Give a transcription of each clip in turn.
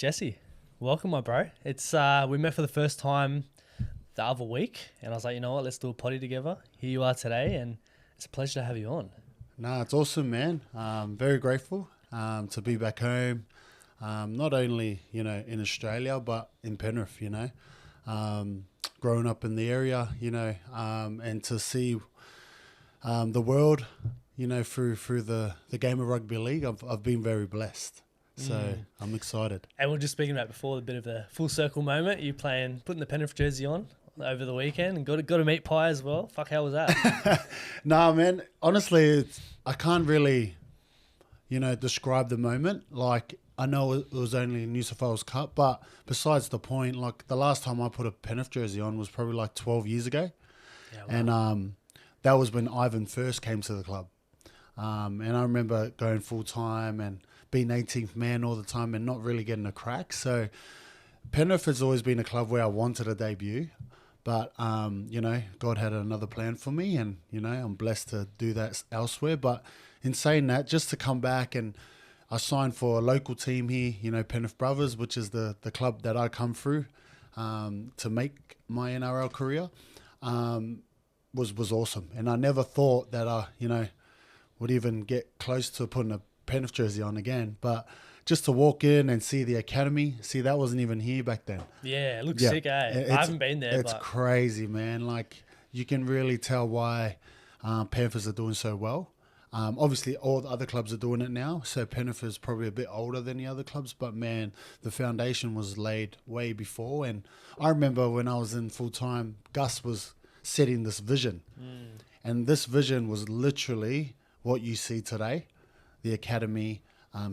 Jesse, welcome, my bro. It's we met for the first time the other week, and I was like, you know what, let's do a potty together. Here you are today, and it's a pleasure to have you on. No, it's awesome, man. Very grateful to be back home. Not only, in Australia, but in Penrith, growing up in the area, and to see the world, through the game of rugby league, I've been very blessed. So I'm excited. And we were just speaking about before, a bit of a full circle moment. You putting the Penrith jersey on over the weekend, and got to meet Pi as well. Fuck, how was that? Nah, man. Honestly, I can't really, describe the moment. Like, I know it was only New South Wales Cup, but besides the point, like the last time I put a Penrith jersey on was probably like 12 years ago. Yeah, wow. And that was when Ivan first came to the club. And I remember going full time and being 18th man all the time and not really getting a crack. So Penrith has always been a club where I wanted a debut, but, God had another plan for me, and, I'm blessed to do that elsewhere. But in saying that, just to come back, and I signed for a local team here, Penrith Brothers, which is the club that I come through to make my NRL career, was awesome. And I never thought that I, would even get close to putting a Penrith jersey on again. But just to walk in and see the academy, that wasn't even here back then. Yeah, it looks sick, eh? I haven't been there. It's crazy, man. Like, you can really tell why Panthers are doing so well. Obviously, all the other clubs are doing it now, so Penrith is probably a bit older than the other clubs, but man, the foundation was laid way before. And I remember when I was in full-time, Gus was setting this vision. And this vision was literally what you see today, the academy.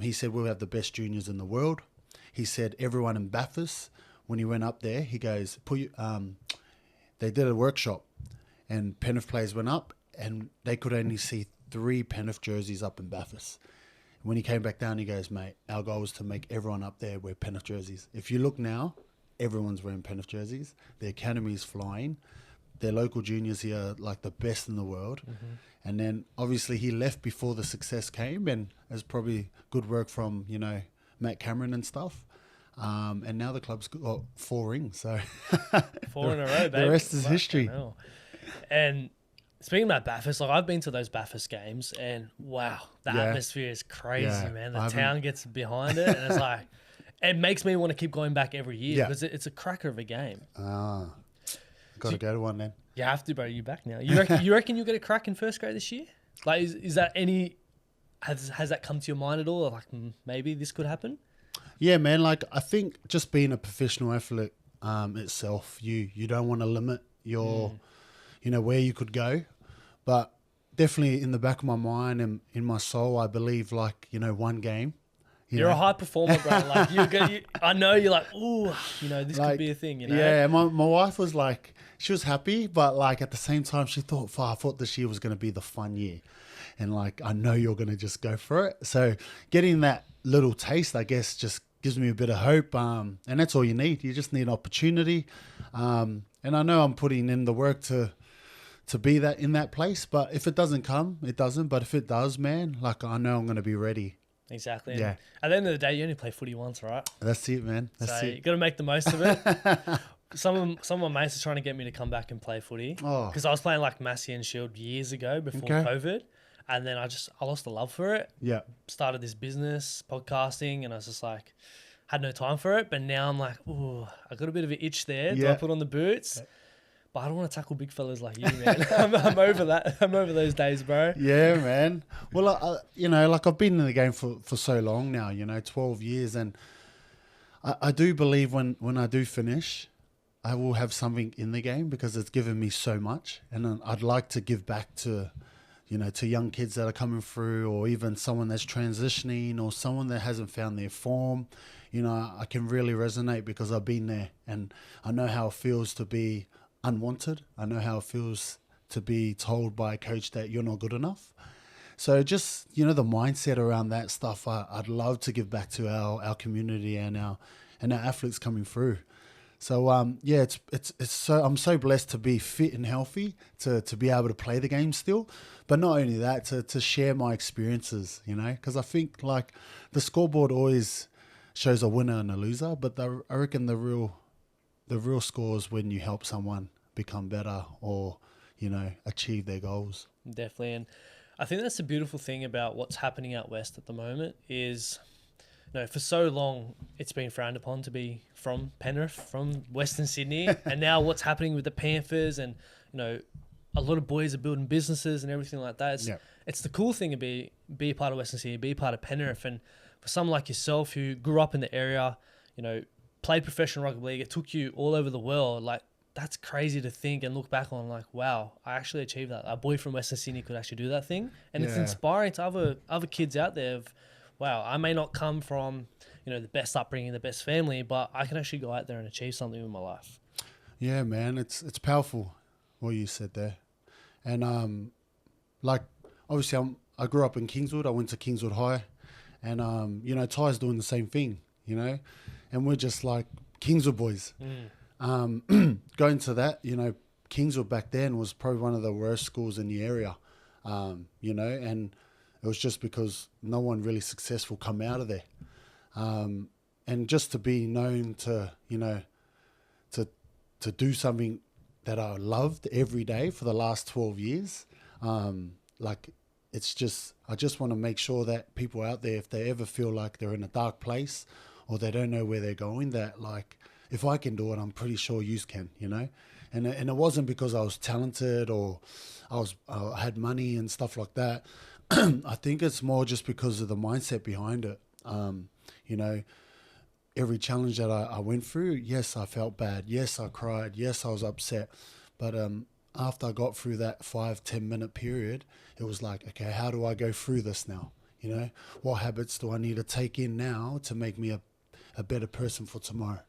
He said, we'll have the best juniors in the world. He said, everyone in Bathurst, when he went up there, he goes, they did a workshop, and Penrith players went up, and they could only see 3 Penrith jerseys up in Bathurst. When he came back down, he goes, mate, our goal was to make everyone up there wear Penrith jerseys. If you look now, everyone's wearing Penrith jerseys. The academy is flying. Their local juniors here are like the best in the world. And then obviously he left before the success came, and it's probably good work from, Matt Cameron and stuff. And now the club's got 4 rings. So 4 in a row, babe. The rest is history. And speaking about Bathurst, like I've been to those Bathurst games, and wow, the atmosphere is crazy, man. The town gets behind it, and it's like, it makes me want to keep going back every year because it's a cracker of a game. Got to go to one then. You have to, bro. You're back now. You reckon you'll get a crack in first grade this year? Like, is that has that come to your mind at all? Like, maybe this could happen? Yeah, man. Like, I think just being a professional athlete itself, you don't want to limit your, where you could go. But definitely in the back of my mind and in my soul, I believe, like, one game. You're a high performer, bro. Like, I know you're like, ooh, this could be a thing, Yeah, my wife was like, she was happy, but like at the same time, she thought, I thought this year was going to be the fun year. And like, I know you're going to just go for it. So getting that little taste, I guess, just gives me a bit of hope. And that's all you need. You just need opportunity. And I know I'm putting in the work to be in that place. But if it doesn't come, it doesn't. But if it does, man, like, I know I'm going to be ready. Exactly. Yeah. And at the end of the day, you only play footy once, right? That's it, man. That's it. You got to make the most of it. Some of my mates are trying to get me to come back and play footy because I was playing like Massey and Shield years ago before COVID, and then I lost the love for it. Yeah. Started this business, podcasting, and I was just like, had no time for it. But now I'm like, ooh, I got a bit of an itch there. Do I put on the boots? But I don't want to tackle big fellas like you, man. I'm over that. I'm over those days, bro. Yeah, man. Well, like I've been in the game for so long now, 12 years. And I do believe when I do finish, I will have something in the game because it's given me so much. And I'd like to give back to, to young kids that are coming through, or even someone that's transitioning, or someone that hasn't found their form. I can really resonate because I've been there, and I know how it feels to be unwanted. I know how it feels to be told by a coach that you're not good enough. So just, the mindset around that stuff, I'd love to give back to our community and our athletes coming through. So it's so, I'm so blessed to be fit and healthy to be able to play the game still, but not only that, to share my experiences, because I think like the scoreboard always shows a winner and a loser, but I reckon the real score is when you help someone become better or, achieve their goals. Definitely. And I think that's the beautiful thing about what's happening out west at the moment is, for so long it's been frowned upon to be from Penrith, from Western Sydney, and now what's happening with the Panthers, and a lot of boys are building businesses and everything like that. It's the cool thing to be a part of Western Sydney, be a part of Penrith, and for someone like yourself who grew up in the area, played professional rugby league, it took you all over the world. Like, that's crazy to think and look back on. Like, wow, I actually achieved that. A boy from Western Sydney could actually do that thing, and it's inspiring to other kids out there. Of, wow, I may not come from the best upbringing, the best family, but I can actually go out there and achieve something in my life. Yeah, man, it's powerful what you said there, and like obviously I grew up in Kingswood. I went to Kingswood High, and Ty's doing the same thing, and we're just like Kingswood boys. Going to that, Kingswood back then was probably one of the worst schools in the area, and it was just because no one really successful come out of there. And just to be known to, to do something that I loved every day for the last 12 years, it's just, I just want to make sure that people out there, if they ever feel like they're in a dark place or they don't know where they're going, that like, if I can do it, I'm pretty sure you can, And it wasn't because I was talented or I had money and stuff like that. I think it's more just because of the mindset behind it. Every challenge that I went through, yes, I felt bad. Yes, I cried. Yes, I was upset. But after I got through that 5-10 minute period, it was like, okay, how do I go through this now? What habits do I need to take in now to make me a better person for tomorrow?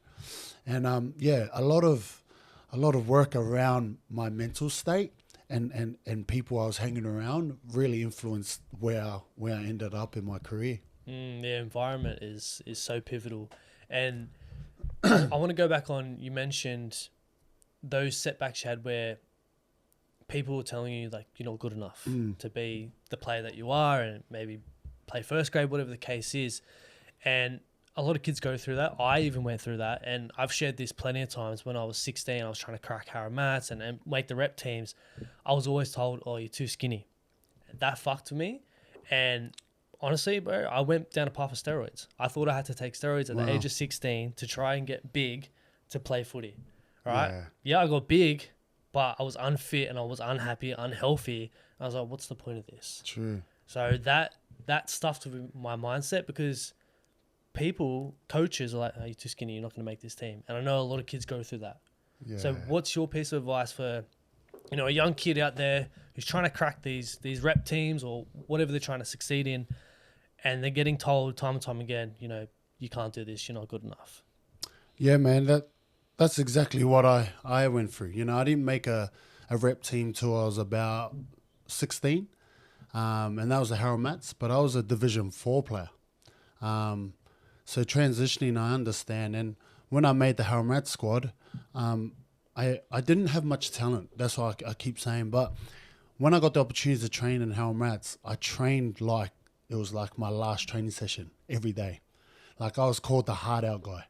And a lot of work around my mental state and people I was hanging around really influenced where I ended up in my career. The environment is so pivotal. And I want to go back on, you mentioned those setbacks you had where people were telling you like you're not good enough to be the player that you are and maybe play first grade, whatever the case is. And a lot of kids go through that. I even went through that, and I've shared this plenty of times. When I was 16, I was trying to crack Harrow Mats and make the rep teams. I was always told, oh, you're too skinny. That fucked with me. And honestly, bro, I went down a path of steroids. I thought I had to take steroids at the age of 16 to try and get big to play footy. All right? Yeah, I got big, but I was unfit and I was unhappy, unhealthy. I was like, what's the point of this? True. So that stuffed with my mindset because coaches are like, oh, you're too skinny, you're not going to make this team. And I know a lot of kids go through that. Yeah. So what's your piece of advice for, a young kid out there who's trying to crack these rep teams or whatever they're trying to succeed in, and they're getting told time and time again, you can't do this, you're not good enough? Yeah, man, that's exactly what I went through. I didn't make a rep team till I was about 16, and that was the Harrow Mats, but I was a Division 4 player. So transitioning, I understand. And when I made the Harrow Mats squad, I didn't have much talent. That's what I keep saying. But when I got the opportunity to train in Harrow Mats, I trained like it was like my last training session every day. Like I was called the hard out guy.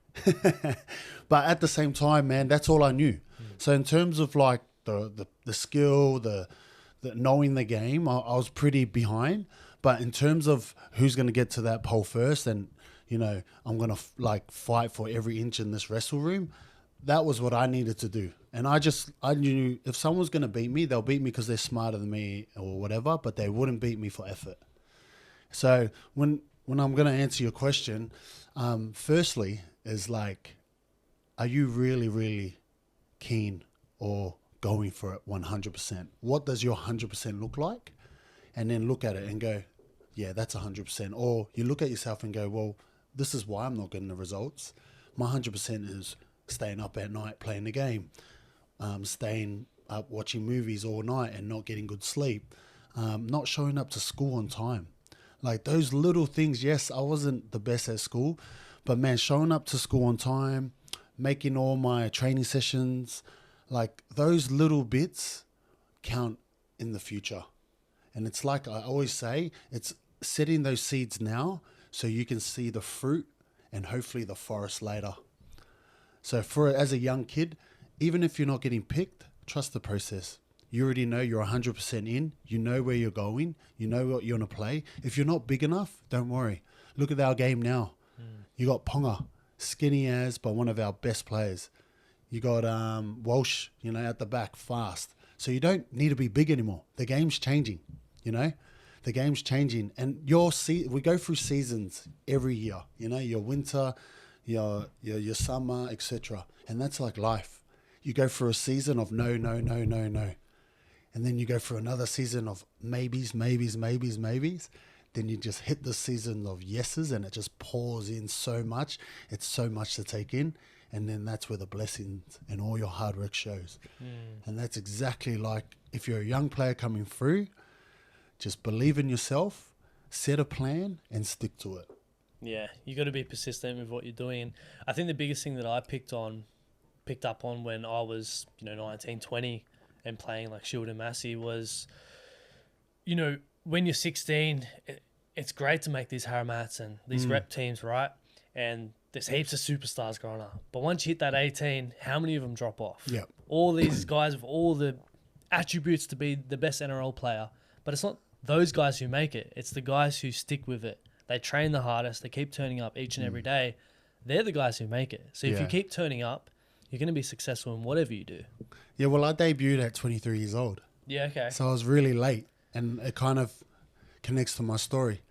But at the same time, man, that's all I knew. So in terms of like the skill, the knowing the game, I was pretty behind. But in terms of who's going to get to that pole first and, I'm going to fight for every inch in this wrestle room, that was what I needed to do. And I knew if someone's going to beat me, they'll beat me because they're smarter than me or whatever, but they wouldn't beat me for effort. So when I'm going to answer your question, firstly is like, are you really, really keen or going for it 100%? What does your 100% look like? And then look at it and go, yeah, that's 100%. Or you look at yourself and go, well, this is why I'm not getting the results. My 100% is staying up at night playing the game, staying up watching movies all night and not getting good sleep, not showing up to school on time. Like those little things. Yes, I wasn't the best at school, but man, showing up to school on time, making all my training sessions, like those little bits count in the future. And it's like I always say, it's setting those seeds now so you can see the fruit and hopefully the forest later. So as a young kid, even if you're not getting picked, trust the process. You already know you're 100% in. You know where you're going. You know what you're going to play. If you're not big enough, don't worry. Look at our game now. You got Ponga, skinny as, but one of our best players. You got Walsh, at the back, fast. So you don't need to be big anymore. The game's changing, The game's changing. And we go through seasons every year, your winter, your summer, etc. And that's like life. You go through a season of no. And then you go through another season of maybes. Then you just hit the season of yeses, and it just pours in so much. It's so much to take in. And then that's where the blessings and all your hard work shows. And that's exactly like if you're a young player coming through, just believe in yourself, set a plan, and stick to it. Yeah, you got to be persistent with what you're doing. And I think the biggest thing that I picked up on when I was, 19, 20 and playing like Shield and Massey was, when you're 16, it's great to make these Haramats and these rep teams, right? And there's heaps of superstars growing up. But once you hit that 18, how many of them drop off? Yep. All these guys with all the attributes to be the best NRL player. But it's not those guys who make it. It's the guys who stick with it. They train the hardest. They keep turning up each and every day. They're the guys who make it. So if you keep turning up, you're going to be successful in whatever you do. Yeah, well, I debuted at 23 years old. Yeah, okay. So I was really late, and it kind of connects to my story.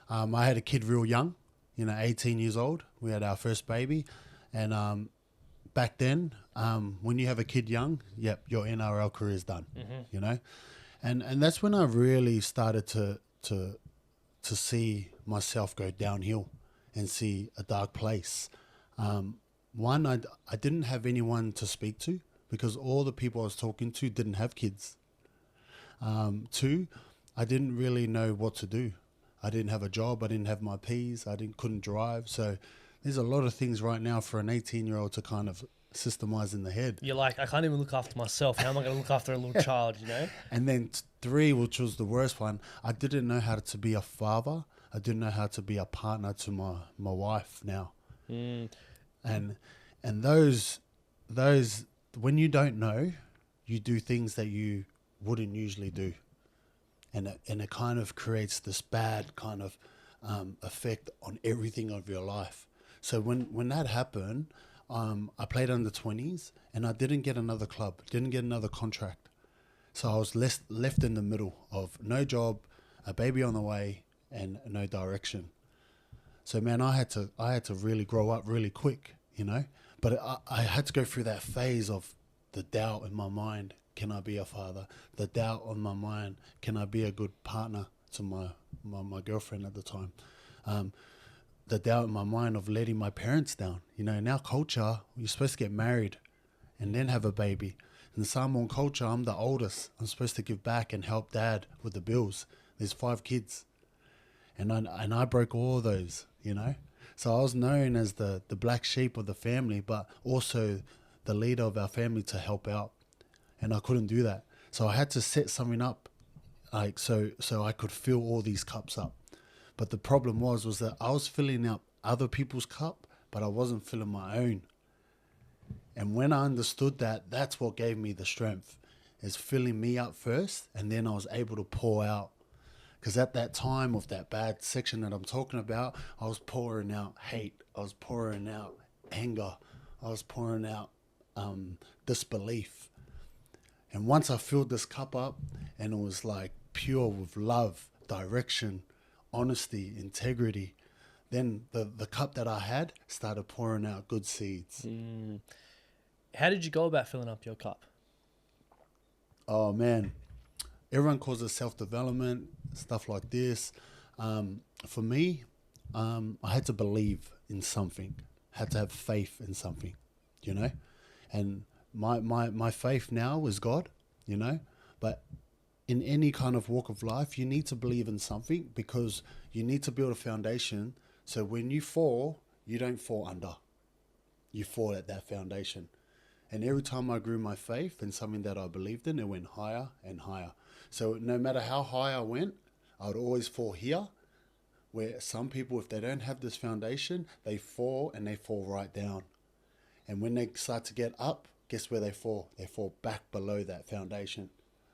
I had a kid real young, 18 years old. We had our first baby. And back then, when you have a kid young, your NRL career is done, And that's when I really started to see myself go downhill and see a dark place. One, I didn't have anyone to speak to because all the people I was talking to didn't have kids. Two, I didn't really know what to do. I didn't have a job. I didn't have my P's. Couldn't drive. So there's a lot of things right now for an 18-year-old to kind of systemize in the head. You're like, I can't even look after myself. How am I going to look after a little child, And then three, which was the worst one, I didn't know how to be a father. I didn't know how to be a partner to my wife now. And those when you don't know, you do things that you wouldn't usually do. And it kind of creates this bad kind of effect on everything of your life. So when that happened, I played under 20s and I didn't get another club, didn't get another contract. So I was left in the middle of no job, a baby on the way, and no direction. So man, I had to really grow up really quick, But I had to go through that phase of the doubt in my mind. Can I be a father? The doubt on my mind. Can I be a good partner to my girlfriend at the time? The doubt in my mind of letting my parents down. In our culture, you're supposed to get married and then have a baby. In the Samoan culture, I'm the oldest. I'm supposed to give back and help dad with the bills. There's 5 kids. And I broke all those, So I was known as the black sheep of the family, but also the leader of our family to help out. And I couldn't do that. So I had to set something up so I could fill all these cups up. But the problem was that I was filling up other people's cup, but I wasn't filling my own. And when I understood that, that's what gave me the strength, is filling me up first, and then I was able to pour out. Because at that time of that bad section that I'm talking about, I was pouring out hate. I was pouring out anger. I was pouring out disbelief. And once I filled this cup up and it was like pure with love, direction, honesty, integrity, then the cup that I had started pouring out good seeds. How did you go about filling up your cup? Oh, man. Everyone calls it self-development, stuff like this. For me, I had to believe in something, had to have faith in something, And my faith now is God, But in any kind of walk of life, you need to believe in something because you need to build a foundation. So when you fall, you don't fall under. You fall at that foundation. And every time I grew my faith in something that I believed in, it went higher and higher. So no matter how high I went, I would always fall here where some people, if they don't have this foundation, they fall and they fall right down. And when they start to get up, guess where they fall? They fall back below that foundation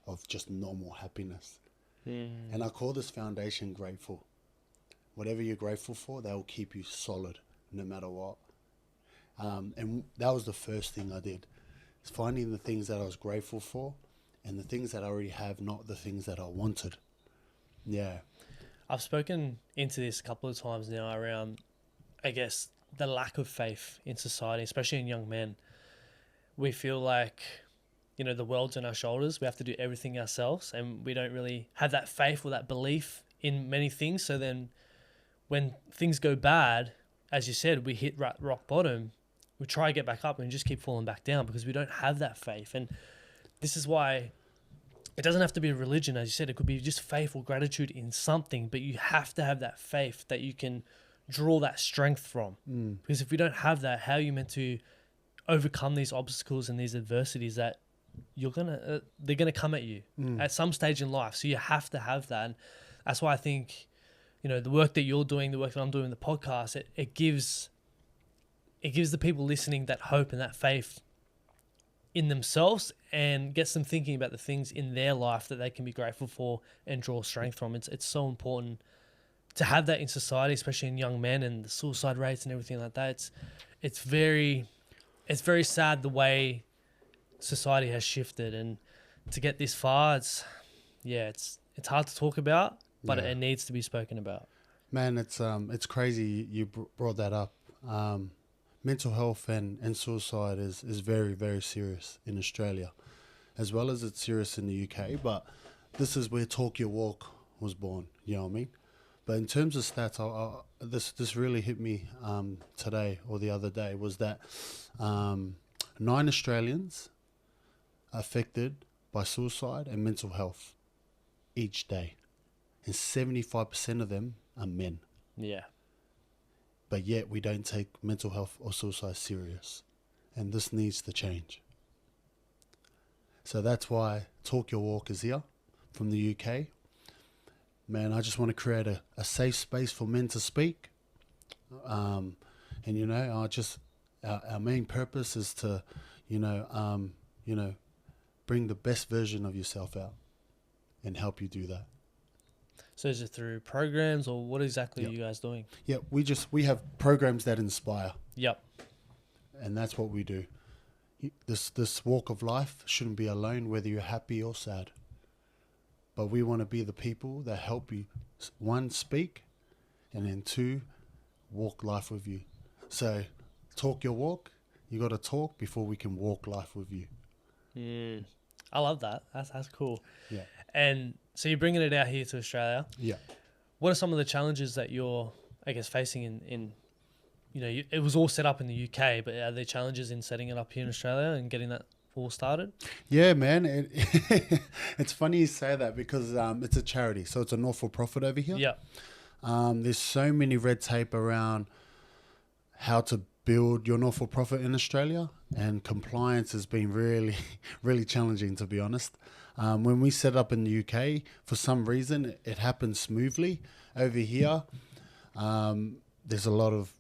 of just normal happiness. And I call this foundation grateful. Whatever you're grateful for, that will keep you solid no matter what. And that was the first thing I did. It's finding the things that I was grateful for and the things that I already have, not the things that I wanted. Yeah. I've spoken into this a couple of times now around, I guess, the lack of faith in society, especially in young men. We feel like, you know, the world's on our shoulders. We have to do everything ourselves, and we don't really have that faith or that belief in many things. So then when things go bad, as you said, we hit rock bottom, we try to get back up and just keep falling back down because we don't have that faith. And this is why it doesn't have to be a religion, as you said. It could be just faith or gratitude in something, but you have to have that faith that you can draw that strength from. Because if you don't have that, how are you meant to overcome these obstacles and these adversities that they're gonna come at you at some stage in life? So you have to have that. And that's why I think, you know, the work that you're doing, the work that I'm doing, the podcast, it gives the people listening that hope and that faith in themselves, and gets them thinking about the things in their life that they can be grateful for and draw strength from. It's so important to have that in society, especially in young men, and the suicide rates and everything like that. It's very sad the way society has shifted, and to get this far, it's hard to talk about, but it needs to be spoken about. Man, it's crazy you brought that up. Mental health and suicide is very, very serious in Australia, as well as it's serious in the UK. But this is where Talk Your Walk was born, you know what I mean? But in terms of stats, this really hit me today or the other day, was that 9 Australians are affected by suicide and mental health each day. And 75% of them are men. Yeah. But yet we don't take mental health or suicide serious. And this needs to change. So that's why Talk Your Walk is here from the UK. Man, I just want to create a safe space for men to speak. And, you know, our main purpose is to, bring the best version of yourself out and help you do that. So is it through programs, or what exactly are you guys doing? Yeah, we have programs that inspire. Yep. And that's what we do. This walk of life shouldn't be alone, whether you're happy or sad. But we want to be the people that help you, 1, speak, and then 2, walk life with you. So talk your walk. You got to talk before we can walk life with you. I love that. That's cool. Yeah. And so you're bringing it out here to Australia. Yeah. What are some of the challenges that you're, I guess, facing in it was all set up in the UK, but are there challenges in setting it up here in Australia and getting that all started? Yeah, man. It's funny you say that because it's a charity. So it's a not-for-profit over here. Yeah. There's so many red tape around how to build your not-for-profit in Australia, and compliance has been really, really challenging, to be honest. When we set up in the UK, for some reason, it happened smoothly. Over here, there's a lot of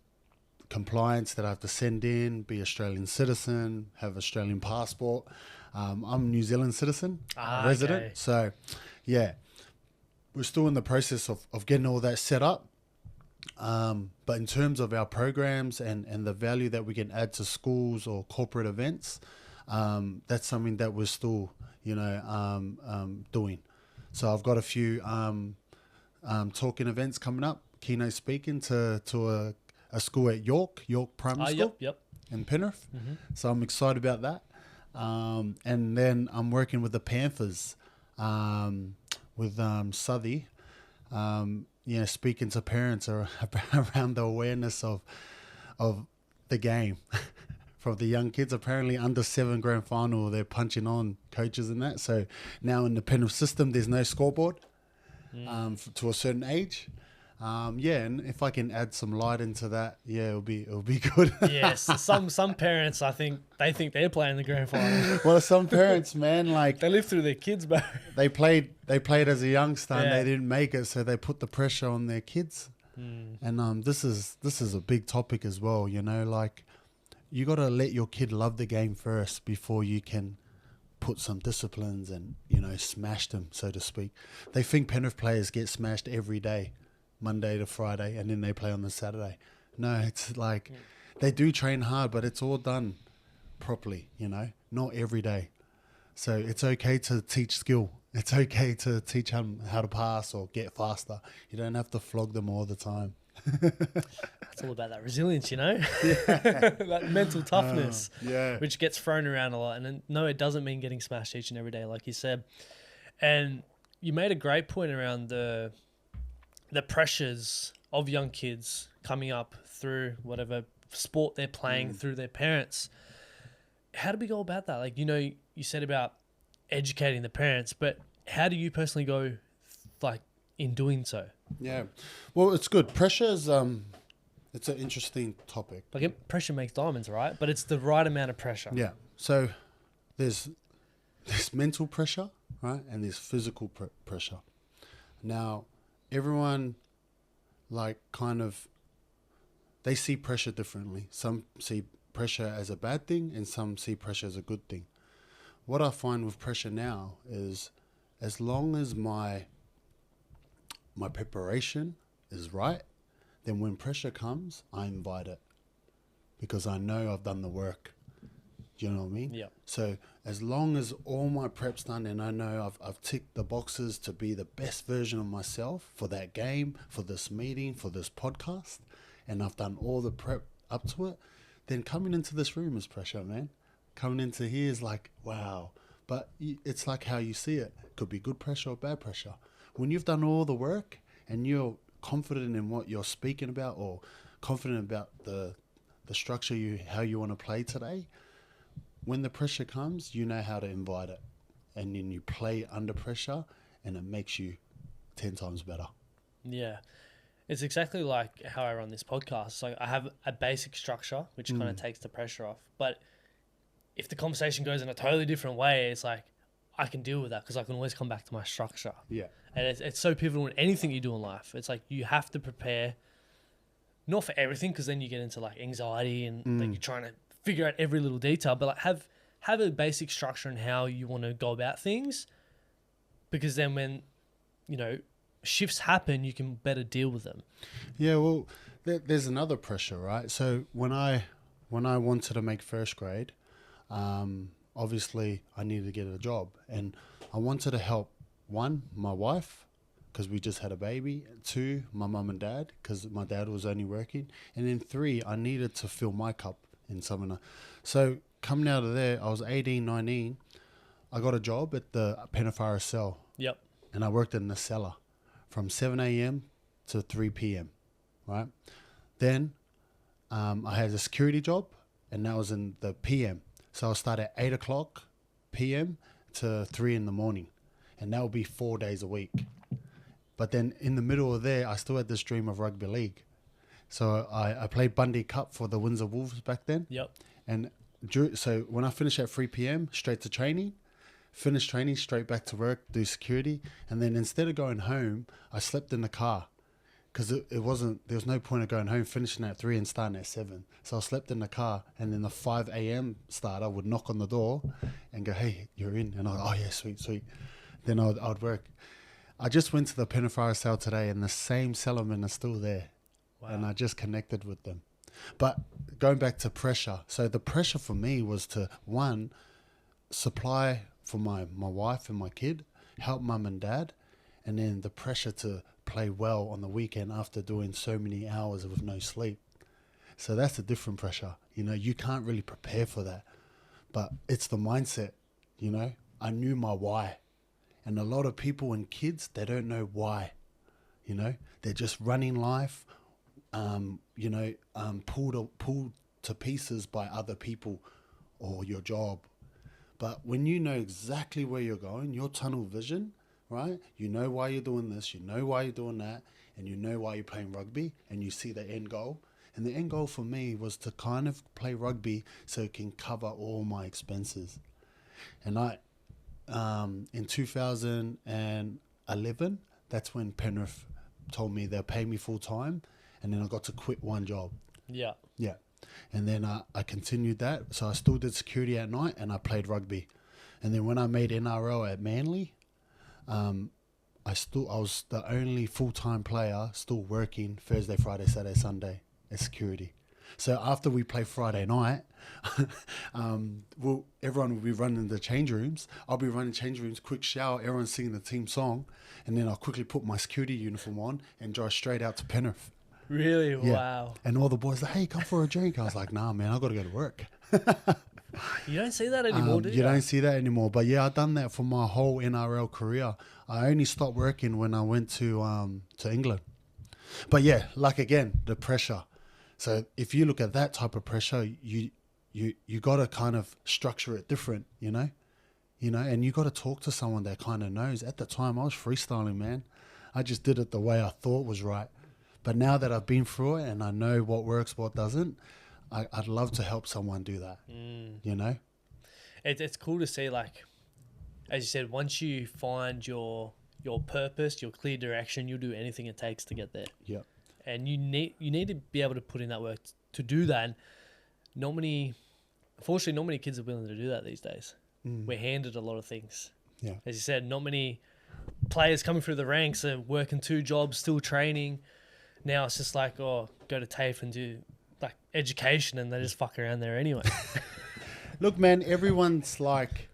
compliance that I have to send in, be Australian citizen, have Australian passport. I'm a New Zealand citizen, resident. Okay. So, yeah, we're still in the process of getting all that set up. But in terms of our programs and the value that we can add to schools or corporate events, that's something that we're still, doing. So I've got a few talking events coming up, keynote speaking to a school at York Primary School in Penrith. Mm-hmm. So I'm excited about that. And then I'm working with the Panthers, with Southey, speaking to parents around the awareness of the game for the young kids. Apparently under 7 grand final, they're punching on coaches and that. So now in the Penrith system, there's no scoreboard to a certain age. And if I can add some light into that, it'll be good. Yes, some parents, I think they're playing the grand final. Well, some parents, man, like they live through their kids, bro. They played as a youngster and they didn't make it, so they put the pressure on their kids. And this is a big topic as well, you know, like you got to let your kid love the game first before you can put some disciplines and, you know, smash them, so to speak. They think Penrith players get smashed every day, Monday to Friday, and then they play on the Saturday. No, it's like they do train hard, but it's all done properly, you know, not every day. So it's okay to teach skill. It's okay to teach them how to pass or get faster. You don't have to flog them all the time. It's all about that resilience, you know, that mental toughness, which gets thrown around a lot. And then, no, it doesn't mean getting smashed each and every day, like you said. And you made a great point around the pressures of young kids coming up through whatever sport they're playing through their parents. How do we go about that? Like, you know, you said about educating the parents, but how do you personally go, like, in doing so? Yeah, well, it's good. Pressure is it's an interesting topic. Like, pressure makes diamonds, right? But it's the right amount of pressure. Yeah. So there's mental pressure, right, and there's physical pressure. Now, everyone, like, kind of, they see pressure differently. Some see pressure as a bad thing, and some see pressure as a good thing. What I find with pressure now is, as long as my preparation is right, then when pressure comes, I invite it because I know I've done the work. Do you know what I mean? Yeah. So as long as all my prep's done and I know I've ticked the boxes to be the best version of myself for that game, for this meeting, for this podcast, and I've done all the prep up to it, then coming into this room is pressure, man. Coming into here is like, wow. But it's like how you see it. Could be good pressure or bad pressure. When you've done all the work and you're confident in what you're speaking about or confident about the structure, how you want to play today, when the pressure comes, you know how to invite it. And then you play under pressure and it makes you 10 times better. Yeah. It's exactly like how I run this podcast. So I have a basic structure, which kind of takes the pressure off. But if the conversation goes in a totally different way, it's like, I can deal with that because I can always come back to my structure. Yeah. And it's so pivotal in anything you do in life. It's like you have to prepare, not for everything, because then you get into like anxiety and like you're trying to figure out every little detail, but like have a basic structure in how you want to go about things, because then when, you know, shifts happen, you can better deal with them. Yeah, well, there's another pressure, right? So when I wanted to make first grade, obviously I needed to get a job, and I wanted to help, one, my wife, because we just had a baby, two, my mum and dad, because my dad was only working, and then three, I needed to fill my cup in summer. So coming out of there, I was 18, 19, I got a job at the Penrith RSL. Yep. And I worked in the cellar from 7 a.m. to 3 p.m., right? Then I had a security job, and that was in the p.m. So I'll start at 8 o'clock p.m. to 3 in the morning. And that will be 4 days a week. But then in the middle of there, I still had this dream of rugby league. So I played Bundy Cup for the Windsor Wolves back then. Yep. And so when I finished at 3 p.m., straight to training, finish training, straight back to work, do security. And then instead of going home, I slept in the car. Because there was no point of going home, finishing at 3 and starting at 7. So I slept in the car, and then the 5 a.m. starter would knock on the door and go, "Hey, you're in." And I'd, "Oh yeah, sweet." Then I'd work. I just went to the Penrith RSL today, and the same cellarmen are still there. Wow. And I just connected with them. But going back to pressure, so the pressure for me was to, one, supply for my wife and my kid, help mum and dad, and then the pressure to play well on the weekend after doing so many hours with no sleep. So that's a different pressure. You know, you can't really prepare for that. But it's the mindset, you know. I knew my why. And a lot of people and kids, they don't know why. You know, they're just running life, pulled to pieces by other people or your job. But when you know exactly where you're going, your tunnel vision, right? You know why you're doing this, you know why you're doing that, and you know why you're playing rugby, and you see the end goal. And the end goal for me was to kind of play rugby so it can cover all my expenses. And in 2011, that's when Penrith told me they'll pay me full time, and then I got to quit one job. Yeah. Yeah. And then I continued that. So I still did security at night, and I played rugby. And then when I made NRL at Manly, I was the only full-time player still working Thursday, Friday, Saturday, Sunday as security. So after we play Friday night, everyone will be running the change rooms. I'll be running change rooms, quick shower, everyone's singing the team song, and then I'll quickly put my security uniform on and drive straight out to Penrith. Really? Yeah. Wow. And all the boys like, hey, come for a drink. I was like, nah, man, I've got to go to work. You don't see that anymore, do you? You don't see that anymore. But yeah, I've done that for my whole NRL career. I only stopped working when I went to England. But yeah, like again, the pressure. So if you look at that type of pressure, you got to kind of structure it different, you know, and you got to talk to someone that kind of knows. At the time, I was freestyling, man. I just did it the way I thought was right. But now that I've been through it and I know what works, what doesn't, I'd love to help someone do that, you know? It's cool to see, like, as you said, once you find your purpose, your clear direction, you'll do anything it takes to get there. Yep. And you need to be able to put in that work to do that. And unfortunately, not many kids are willing to do that these days. We're handed a lot of things. Yeah. As you said, not many players coming through the ranks are working 2 jobs, still training. Now it's just like, oh, go to TAFE and do like education, and they just fuck around there anyway. Look, man, everyone's like,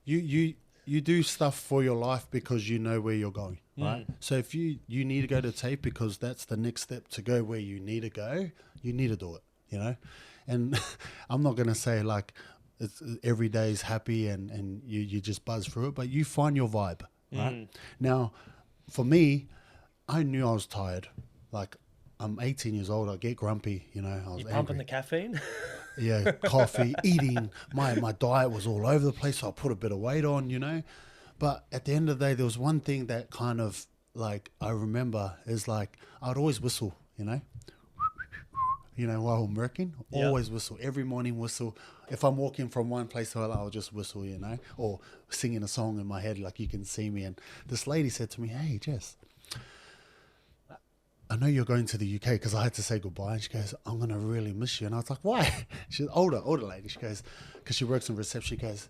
you do stuff for your life because you know where you're going, right? So if you need to go to TAFE because that's the next step to go where you need to go, you need to do it, you know? And I'm not going to say like every day is happy and you just buzz through it, but you find your vibe, right? Now, for me, I knew I was tired. Like, I'm 18 years old. I get grumpy, you know. I was pumping the caffeine? Yeah, coffee, eating. My diet was all over the place, so I put a bit of weight on, you know. But at the end of the day, there was one thing that kind of, like, I remember is, like, I'd always whistle, you know. While I'm working, always whistle. Every morning whistle. If I'm walking from one place to another, I'll just whistle, you know. Or singing a song in my head, like you can see me. And this lady said to me, hey, Jess, I know you're going to the UK, because I had to say goodbye. And she goes, I'm going to really miss you. And I was like, why? She's older lady. She goes, because she works in reception. She goes,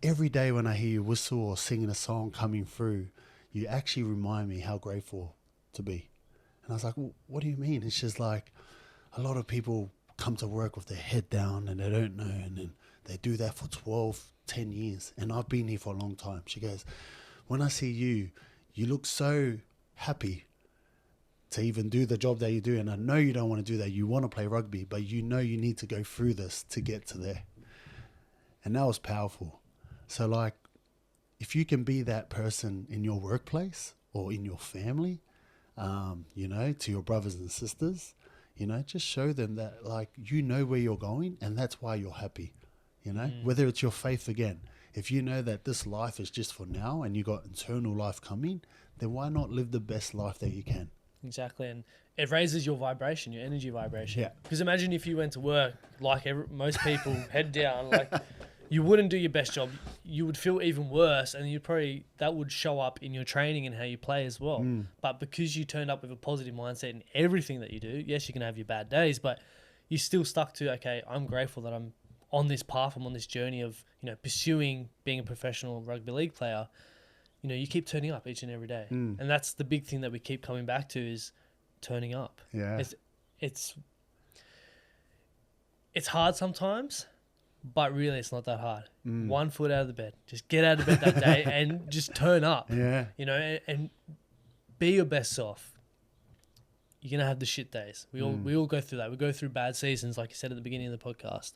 every day when I hear you whistle or singing a song coming through, you actually remind me how grateful to be. And I was like, well, what do you mean? And she's like, a lot of people come to work with their head down and they don't know. And then they do that for 10 years. And I've been here for a long time. She goes, when I see you, you look so happy to even do the job that you do. And I know you don't want to do that. You want to play rugby, but you know you need to go through this to get to there. And that was powerful. So like, if you can be that person in your workplace or in your family, to your brothers and sisters, just show them that, like, you know where you're going and that's why you're happy, whether it's your faith again. If you know that this life is just for now and you got eternal life coming, then why not live the best life that you can? Exactly. And it raises your vibration, your energy vibration. Yeah. Because imagine if you went to work like most people, head down, like you wouldn't do your best job. You would feel even worse, and that would show up in your training and how you play as well. But because you turned up with a positive mindset in everything that you do, yes, you can have your bad days, but you still stuck to, okay, I'm grateful that I'm on this path, I'm on this journey of, pursuing being a professional rugby league player. You keep turning up each and every day. And that's the big thing that we keep coming back to is turning up. Yeah. It's hard sometimes, but really it's not that hard. 1 foot out of the bed. Just get out of bed that day and just turn up. Yeah. And be your best self. You're going to have the shit days. We all go through that. We go through bad seasons, like you said at the beginning of the podcast.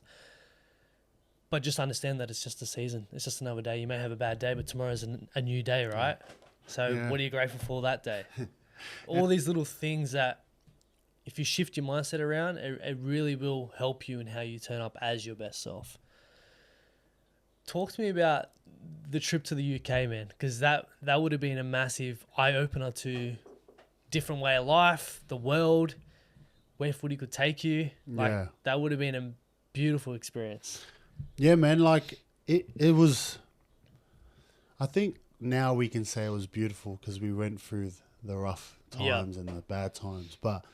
But just understand that it's just a season. It's just another day. You may have a bad day, but tomorrow's a new day, right? So what are you grateful for that day? All these little things that if you shift your mindset around, it really will help you in how you turn up as your best self. Talk to me about the trip to the UK, man, because that would have been a massive eye-opener to different way of life, the world, where footy could take you. That would have been a beautiful experience. Yeah, man, like it was, I think now we can say it was beautiful because we went through the rough times and the bad times. But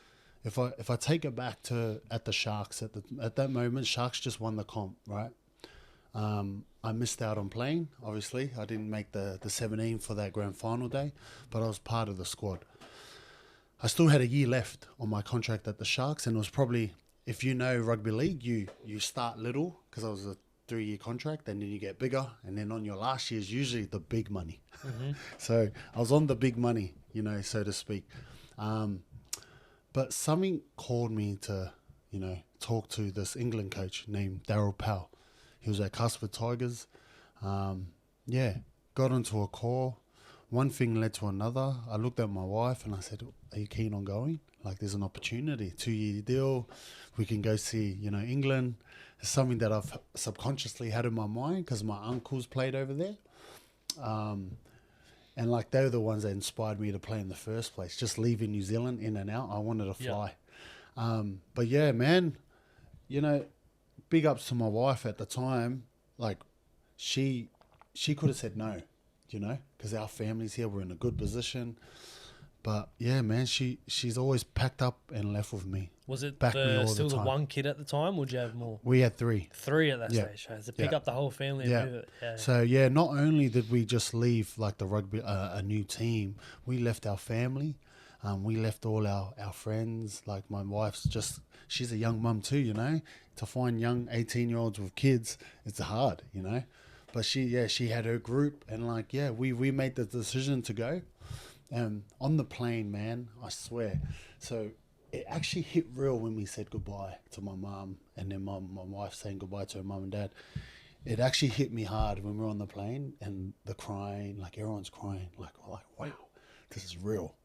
if I take it back to at the Sharks at that moment, Sharks just won the comp, right? I missed out on playing. Obviously, I didn't make the 17 for that grand final day, but I was part of the squad. I still had a year left on my contract at the Sharks, and it was probably, if you know rugby league, you start little because I was a 3-year contract, and then you get bigger, and then on your last year is usually the big money. Mm-hmm. So I was on the big money, so to speak. But something called me to, talk to this England coach named Daryl Powell. He was at Casper Tigers. Got onto a call. One thing led to another. I looked at my wife and I said, are you keen on going? Like, there's an opportunity, 2-year deal. We can go see, England. It's something that I've subconsciously had in my mind because my uncles played over there. And like, they were the ones that inspired me to play in the first place. Just leaving New Zealand in and out, I wanted to fly. But yeah, man, big ups to my wife at the time. Like, she could have said no, because our family's here. We're in a good position. But yeah, man, she's always packed up and left with me. Was it still the one kid at the time, or did you have more? We had 3. 3 at that stage. So to pick up the whole family and move it. Yeah. So yeah, not only did we just leave like the rugby, a new team, we left our family. We left all our friends. Like, my wife's she's a young mum too, To find young 18-year-olds with kids, it's hard, But she had her group, and like, we made the decision to go. On the plane, man, I swear. So it actually hit real when we said goodbye to my mum, and then my wife saying goodbye to her mum and dad. It actually hit me hard when we were on the plane, and the crying, like, everyone's crying, like, wow, this is real.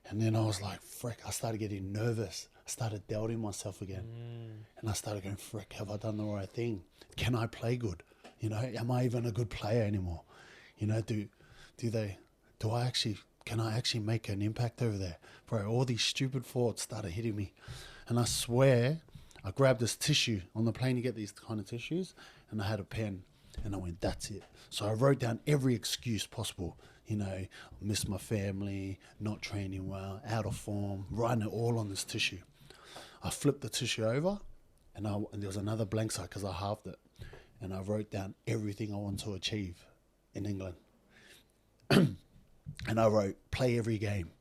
And then I was like, frick, I started getting nervous. I started doubting myself again. And I started going, frick, have I done the right thing? Can I play good? Am I even a good player anymore? Can I actually make an impact over there? Bro, all these stupid thoughts started hitting me. And I swear, I grabbed this tissue. On the plane, you get these kind of tissues. And I had a pen. And I went, that's it. So I wrote down every excuse possible. I miss my family, not training well, out of form, writing it all on this tissue. I flipped the tissue over, and there was another blank side because I halved it. And I wrote down everything I want to achieve in England. And I wrote, play every game.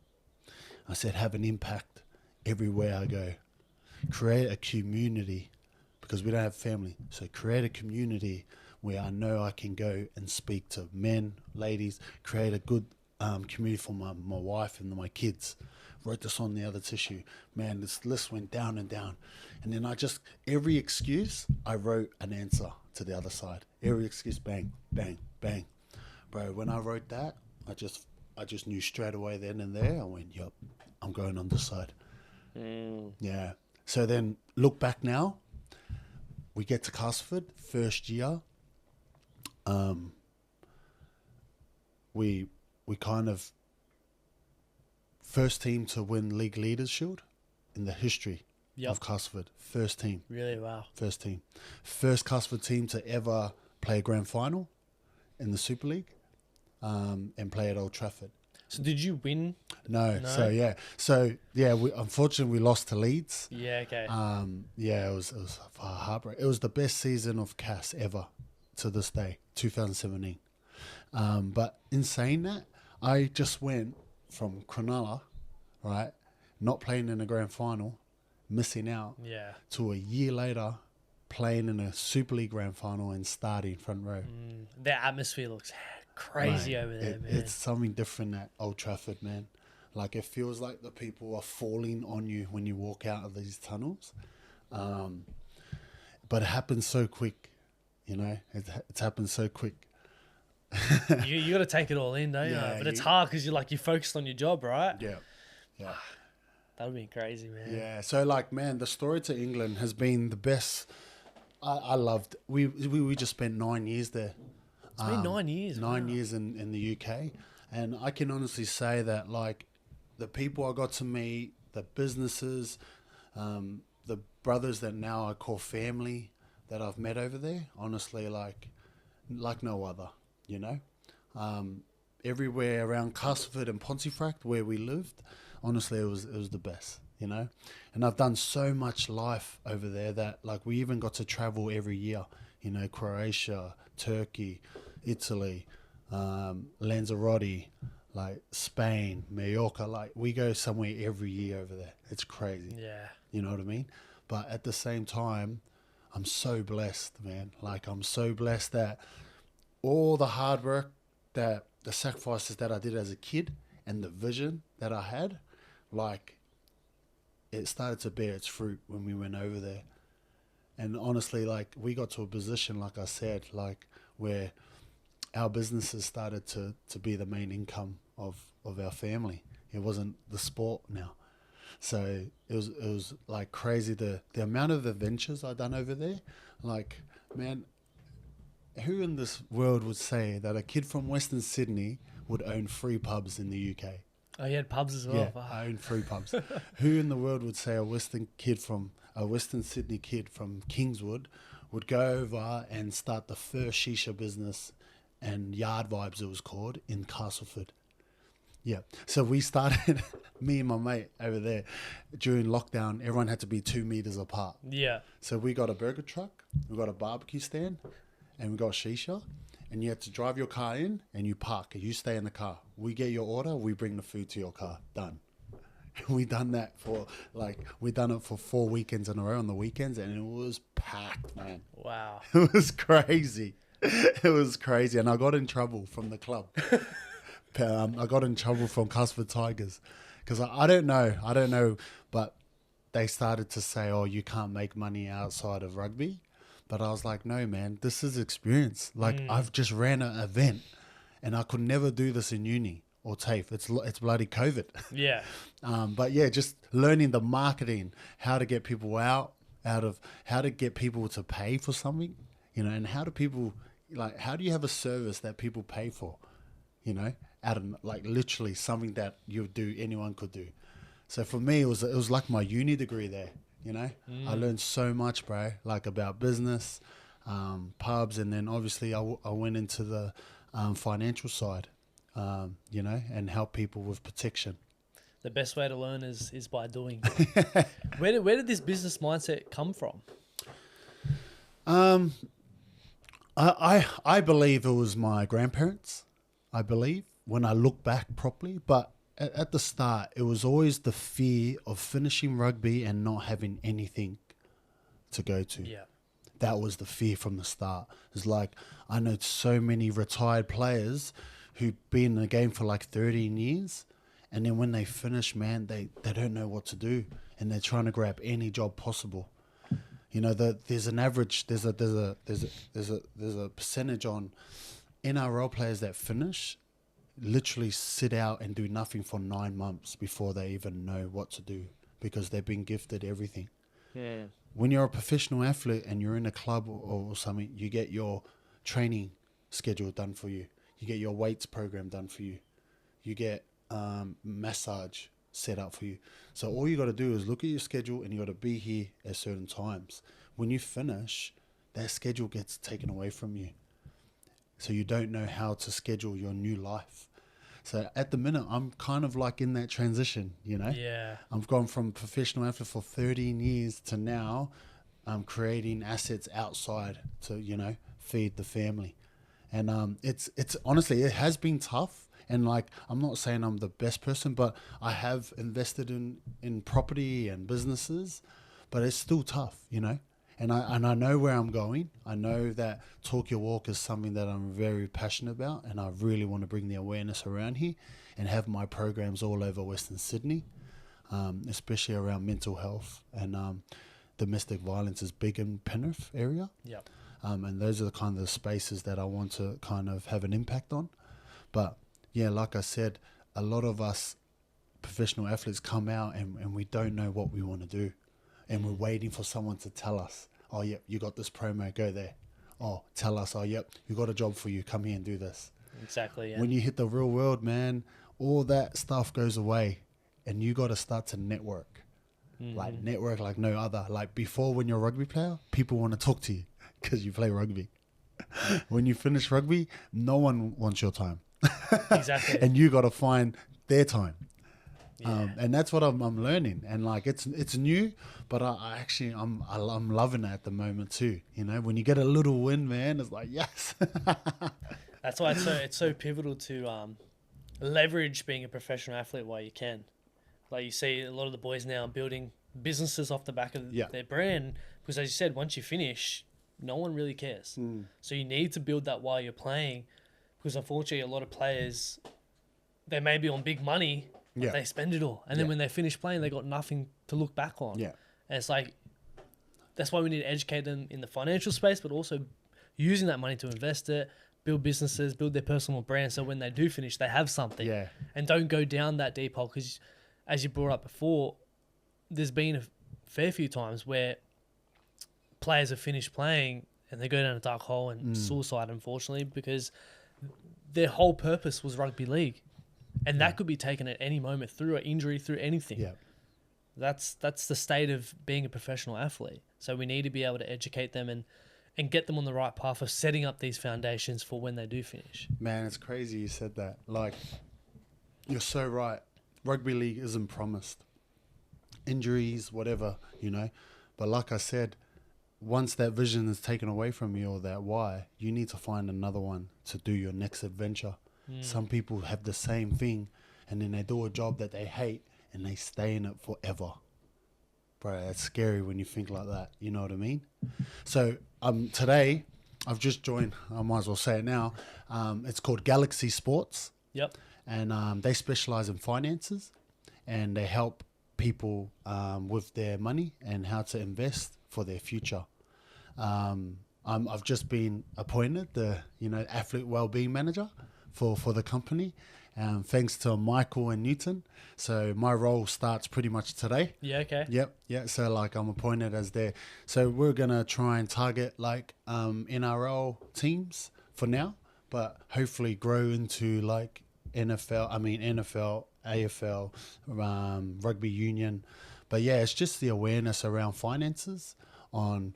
I said, have an impact everywhere I go. Create a community, because we don't have family. So create a community where I know I can go and speak to men, ladies, create a good community for my wife and my kids. Wrote this on the other tissue. Man, this list went down and down. And then every excuse, I wrote an answer to the other side. Every excuse, bang, bang, bang. Bro, when I wrote that, I just knew straight away then and there. I went, yup, I'm going on this side. Yeah. So then look back now. We get to Castleford, first year. We kind of first team to win League Leaders Shield in the history of Castleford. First team. Really? Wow. First team. First Castleford team to ever play a grand final in the Super League and play at Old Trafford. So did you win? No. So unfortunately we lost to Leeds. Yeah. Okay. It was heartbreak. It was the best season of Cass ever to this day, 2017. But in saying that, I just went from Cronulla, right, not playing in a grand final, missing out, to a year later playing in a Super League grand final and starting front row. The atmosphere looks crazy over there, man. It's something different at Old Trafford, man. Like, it feels like the people are falling on you when you walk out of these tunnels. But it happens so quick, it's happened so quick. you got to take it all in, don't you? But it's hard because you're focused on your job, right? Yeah. That would be crazy, man. Yeah. So man, the story to England has been the best. I loved. We just spent 9 years there. It's been 9 years. 9 years in the UK, and I can honestly say that the people I got to meet, the businesses, the brothers that now I call family that I've met over there, honestly, like no other. everywhere around Castleford and Pontefract where we lived. Honestly, it was the best, you know. And I've done so much life over there that like we even got to travel every year, you know, Croatia, Turkey, Italy, Lanzarote, like Spain, Mallorca. Like we go somewhere every year over there. It's crazy. Yeah. You know what I mean? But at the same time, I'm so blessed, man. Like I'm so blessed that all the hard work, that the sacrifices that I did as a kid and the vision that I had, like it started to bear its fruit when we went over there. And honestly, like we got to a position, like I said, like where our businesses started to be the main income of our family. It wasn't the sport now. So it was like crazy the amount of adventures I done over there. Like, man, who in this world would say that a kid from Western Sydney would own 3 pubs in the UK? Oh, you had pubs as well. Yeah, I own 3 pubs. Who in the world would say a Western Sydney kid from Kingswood would go over and start the first shisha business, and Yard Vibes it was called, in Castleford? Yeah. So we started, me and my mate over there, during lockdown, everyone had to be 2 meters apart. Yeah. So we got a burger truck, we got a barbecue stand, and we got shisha. And you had to drive your car in and you park. You stay in the car. We get your order, we bring the food to your car. Done. We done that for we done it for 4 weekends in a row on the weekends, and it was packed, man. Wow. It was crazy. It was crazy. And I got in trouble from the club. I got in trouble from Castleford Tigers because I don't know, but they started to say, oh, you can't make money outside of rugby. But I was like, no, man, this is experience. Like I've just ran an event and I could never do this in uni or TAFE. It's bloody COVID. Yeah. But yeah, just learning the marketing, how to get people out of how to get people to pay for something, you know, and how do you have a service that people pay for, you know, out of like literally something that anyone could do. So for me, it was like my uni degree there, you know. I learned so much, bro, like about business, pubs, and then obviously I went into the financial side, you know, and help people with protection. The best way to learn is by doing. Where did this business mindset come from? I believe it was my grandparents, I believe, when I look back properly. But at the start, it was always the fear of finishing rugby and not having anything to go to. Yeah. That was the fear from the start. It's like, I know so many retired players who've been in the game for like 13 years. And then when they finish, man, they don't know what to do. And they're trying to grab any job possible. You know, there's an average, there's a percentage on NRL players that finish, literally sit out and do nothing for 9 months before they even know what to do because they've been gifted everything. Yeah. When you're a professional athlete and you're in a club or something, you get your training schedule done for you. You get your weights program done for you. You get massage set up for you. So all you got to do is look at your schedule and you got to be here at certain times. When you finish, that schedule gets taken away from you. So you don't know how to schedule your new life. So at the minute, I'm kind of like in that transition, you know? Yeah. I've gone from professional athlete for 13 years to now I'm creating assets outside to, you know, feed the family. And it's honestly, it has been tough. And like, I'm not saying I'm the best person, but I have invested in property and businesses, but it's still tough, you know? And I know where I'm going. I know that Talk Your Walk is something that I'm very passionate about, and I really want to bring the awareness around here and have my programs all over Western Sydney, especially around mental health and domestic violence is big in Penrith area. Yep. And those are the kind of spaces that I want to kind of have an impact on. But yeah, like I said, a lot of us professional athletes come out and we don't know what we want to do. And we're waiting for someone to tell us, oh, yep, you got this promo, go there. Oh, tell us, oh, yep, you got a job for you, come here and do this. Exactly, yeah. When you hit the real world, man, all that stuff goes away and you got to start to network. Like network like no other. Like before, when you're a rugby player, people want to talk to you because you play rugby. When you finish rugby, no one wants your time. Exactly. And you got to find their time. Yeah. And that's what I'm learning. And like, it's new, but I'm loving it at the moment too. You know, when you get a little win, man, it's like, yes. That's why it's so pivotal to leverage being a professional athlete while you can. Like you see a lot of the boys now building businesses off the back of their brand, because as you said, once you finish, no one really cares. So you need to build that while you're playing, because unfortunately a lot of players, they may be on big money, but they spend it all. And then when they finish playing, they got nothing to look back on. Yeah. And it's like, that's why we need to educate them in the financial space, but also using that money to invest it, build businesses, build their personal brand, so when they do finish, they have something. Yeah. And don't go down that deep hole, because as you brought up before, there's been a fair few times where players have finished playing and they go down a dark hole and suicide, unfortunately, because their whole purpose was rugby league. And that could be taken at any moment through an injury, through anything. Yeah. That's the state of being a professional athlete. So we need to be able to educate them and get them on the right path of setting up these foundations for when they do finish. Man, it's crazy you said that. Like, you're so right. Rugby league isn't promised. Injuries, whatever, you know. But like I said, once that vision is taken away from you, or that why, you need to find another one to do your next adventure. Some people have the same thing, and then they do a job that they hate and they stay in it forever. Bro, it's scary when you think like that. You know what I mean? So today, I've just joined, I might as well say it now. It's called Galaxy Sports. Yep. And they specialize in finances, and they help people with their money and how to invest for their future. I've just been appointed the athlete wellbeing manager for the company, thanks to Michael and Newton. So my role starts pretty much today. Yeah, okay. Yep, yeah. So like I'm appointed as their. So we're gonna try and target like NRL teams for now, but hopefully grow into like NFL, AFL, rugby union. But yeah, it's just the awareness around finances on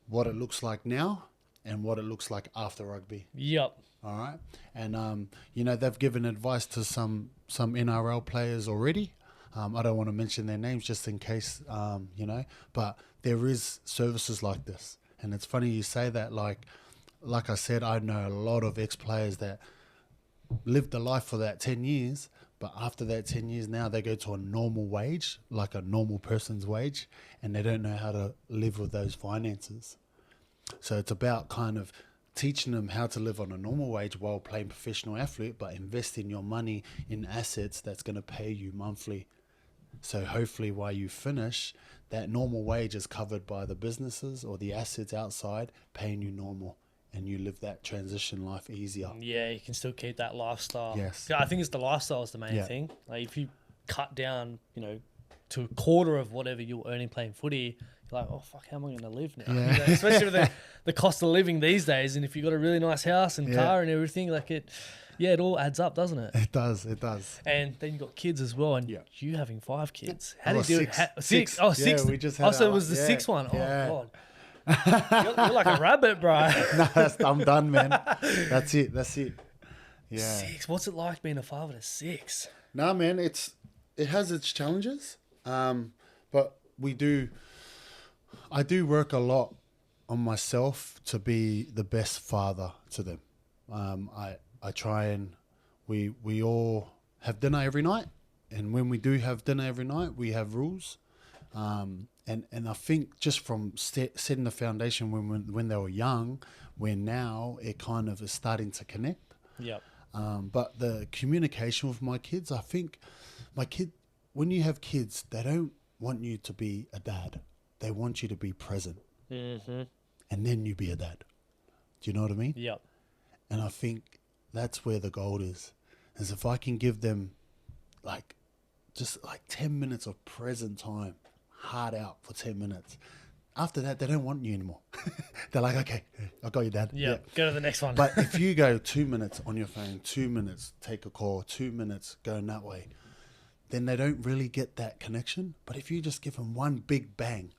what it looks like now and what it looks like after rugby. Yep. All right. And, they've given advice to some NRL players already. I don't want to mention their names just in case, but there is services like this. And it's funny you say that, like I said, I know a lot of ex-players that lived the life for that 10 years, but after that 10 years now they go to a normal wage, like a normal person's wage, and they don't know how to live with those finances. So it's about kind of teaching them how to live on a normal wage while playing professional athlete, but investing your money in assets that's going to pay you monthly. So hopefully while you finish, that normal wage is covered by the businesses or the assets outside paying you normal, and you live that transition life easier. Yeah, you can still keep that lifestyle. Yes. I think it's the lifestyle is the main thing. Like if you cut down, to a quarter of whatever you're earning playing footy, you're like, oh, fuck, how am I going to live now? Yeah. Especially with the cost of living these days. And if you've got a really nice house and car and everything, like it all adds up, doesn't it? It does. And then you've got kids as well, and you having 5 kids. How do you do six. it? Six. Oh, 6. Yeah, we just had so it was the 6th one. Yeah. Oh, God. You're like a rabbit, bro. No, I'm done, man. That's it. Yeah. 6. What's it like being a father to 6? No, man, it has its challenges. But I do work a lot on myself to be the best father to them. I try and we all have dinner every night, and when we do have dinner every night, we have rules. And I think just from setting the foundation when they were young, when now it kind of is starting to connect. Yep. But the communication with my kids, I think when you have kids, they don't want you to be a dad. They want you to be present. Mm-hmm. And then you be a dad. Do you know what I mean? Yep. And I think that's where the gold is if I can give them just 10 minutes of present time, heart out for 10 minutes. After that, they don't want you anymore. They're like, okay, I got you, Dad. Yeah, go to the next one. But if you go 2 minutes on your phone, 2 minutes, take a call, 2 minutes, going that way, then they don't really get that connection. But if you just give them one big bang,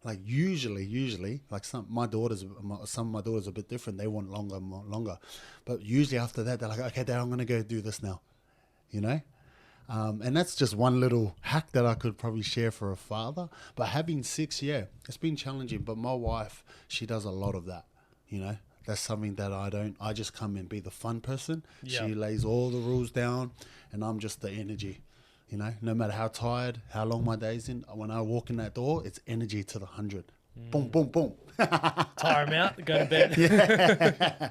Like usually, like some of my daughters are a bit different. They want longer. But usually after that, they're like, okay, Dad, I'm going to go do this now, you know? And that's just one little hack that I could probably share for a father. But having 6, it's been challenging. But my wife, she does a lot of that, you know? That's something that I don't. I just come and be the fun person. Yep. She lays all the rules down, and I'm just the energy. You know, no matter how tired, how long my day's in, when I walk in that door, it's energy to the 100. Boom, boom, boom. Tire him out, go to bed. Yeah.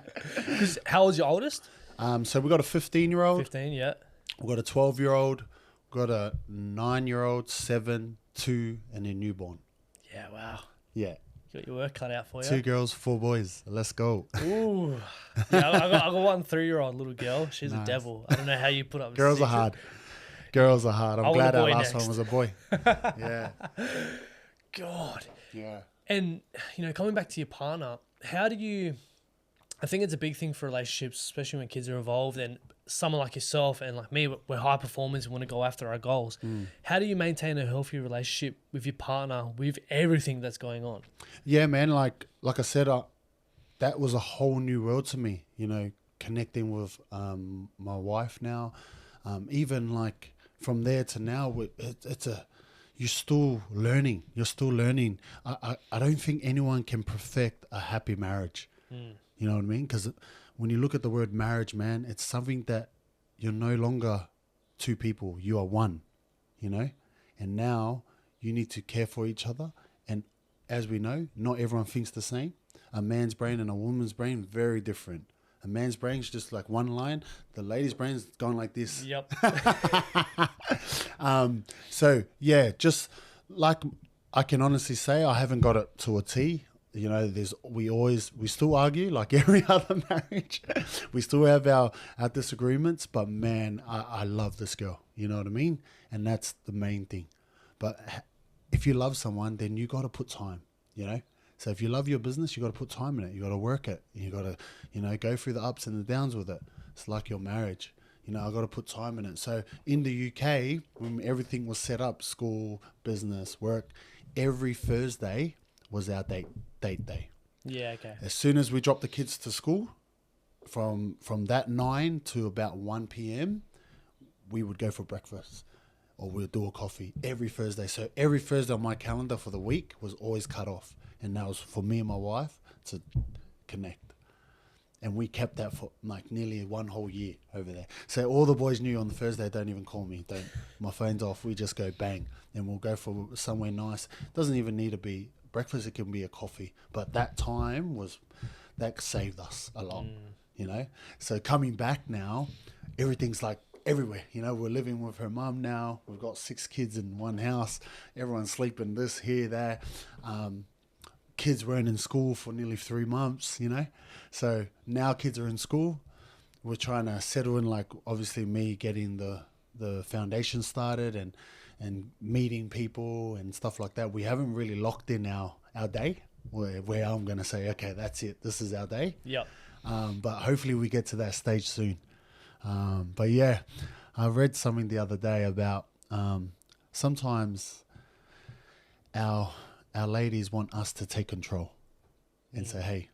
How old's your oldest? So we got a 15-year-old. 15, yeah. We got a 12-year-old. We got a 9-year-old, 7, 2, and a newborn. Yeah, wow. Yeah. You got your work cut out for you. 2 girls, 4 boys. Let's go. Ooh. Yeah, I got one 3-year-old little girl. She's a devil. I don't know how you put up with Girls are hard. Girls are hard. I'm glad our last one was a boy. Yeah. God. Yeah. And, you know, coming back to your partner, how do you... I think it's a big thing for relationships, especially when kids are involved, and someone like yourself and like me, we're high performers, we want to go after our goals. How do you maintain a healthy relationship with your partner with everything that's going on? Yeah, man. Like I said, that was a whole new world to me, you know, connecting with my wife now. Even like from there to now, you're still learning. I don't think anyone can perfect a happy marriage. You know what I mean? Because when you look at the word marriage, man, it's something that you're no longer 2 people. You are one, you know? And now you need to care for each other. And as we know, not everyone thinks the same. A man's brain and a woman's brain, very different. A man's brain's just like one line. The lady's brain's going like this. Yep. So, yeah, just like I can honestly say I haven't got it to a T. You know, we still argue like every other marriage. We still have our disagreements, but man, I love this girl. You know what I mean? And that's the main thing. But if you love someone, then you got to put time, you know? So if you love your business, you got to put time in it. You got to work it. You got to, you know, go through the ups and the downs with it. It's like your marriage. You know, I got to put time in it. So in the UK, when everything was set up, school, business, work, every Thursday was our date day. Yeah, okay. As soon as we dropped the kids to school, from that 9 to about 1 p.m, we would go for breakfast or we'd do a coffee every Thursday. So every Thursday on my calendar for the week was always cut off. And that was for me and my wife to connect. And we kept that for like nearly 1 whole year over there. So all the boys knew on the Thursday, don't even call me. My phone's off. We just go bang. And we'll go for somewhere nice. Doesn't even need to be breakfast. It can be a coffee. But that time that saved us a lot, you know. So coming back now, everything's like everywhere. You know, we're living with her mum now. We've got 6 kids in one house. Everyone's sleeping this, here, there. Kids weren't in school for nearly 3 months, you know. So now kids are in school. We're trying to settle in, like obviously me getting the foundation started and meeting people and stuff like that. We haven't really locked in our day where I'm going to say, okay, that's it. This is our day. Yep. But hopefully we get to that stage soon. But yeah, I read something the other day about sometimes our ladies want us to take control and say, hey,